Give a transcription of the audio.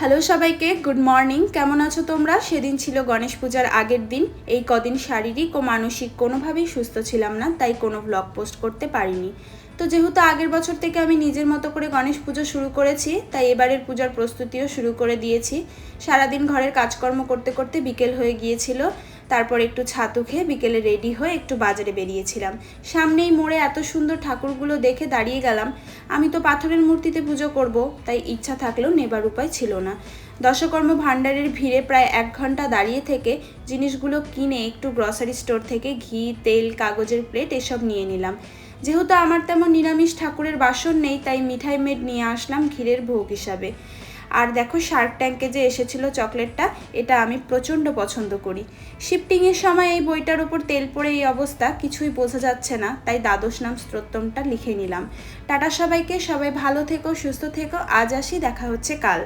Hello সবাইকে, good morning. কেমন আছো তোমরা? সেদিন ছিল গণেশ পূজার আগের দিন। এই কদিন শারীরিক ও মানসিক কোনোভাবেই সুস্থ ছিলাম না, তাই কোনো ব্লগ পোস্ট করতে পারিনি। তো যেহেতু আগের বছর থেকে আমি নিজের মতো করে গণেশ পুজো শুরু করেছি, তাই এবারের পূজার প্রস্তুতিও শুরু করে দিয়েছি। সারাদিন ঘরের কাজকর্ম করতে করতে বিকেল হয়ে গিয়েছিল। তারপর একটু ছাতু খেয়ে বিকেলে রেডি হয়ে একটু বাজারে বেরিয়েছিলাম। সামনেই মোড়ে এত সুন্দর ঠাকুরগুলো দেখে দাঁড়িয়ে গেলাম। আমি তো পাথরের মূর্তিতে পুজো করব, তাই ইচ্ছা থাকলেও নেবার উপায় ছিল না। দশকর্ম ভাণ্ডারের ভিড়ে প্রায় 1 ঘন্টা দাঁড়িয়ে থেকে জিনিসগুলো কিনে একটু গ্রসারি স্টোর থেকে ঘি, তেল, কাগজের প্লেট এসব নিয়ে নিলাম। যেহেতু আমার তেমন নিরামিষ ঠাকুরের বাসন নেই, তাই মিঠাই মেড নিয়ে আসলাম ক্ষীরের ভোগ হিসাবে। আর দেখো, শার্ক ট্যাঙ্কে যে এসেছিল চকলেটটা, এটা আমি প্রচণ্ড পছন্দ করি। শিফটিংয়ের সময় এই বইটার ওপর তেল পড়ে এই অবস্থা, কিছুই বোঝা যাচ্ছে না, তাই দ্বাদশ নাম স্তোত্রমটা লিখে নিলাম। টাটা সবাইকে, সবাই ভালো থেকো, সুস্থ থেকো। আজ আসি, দেখা হচ্ছে কাল।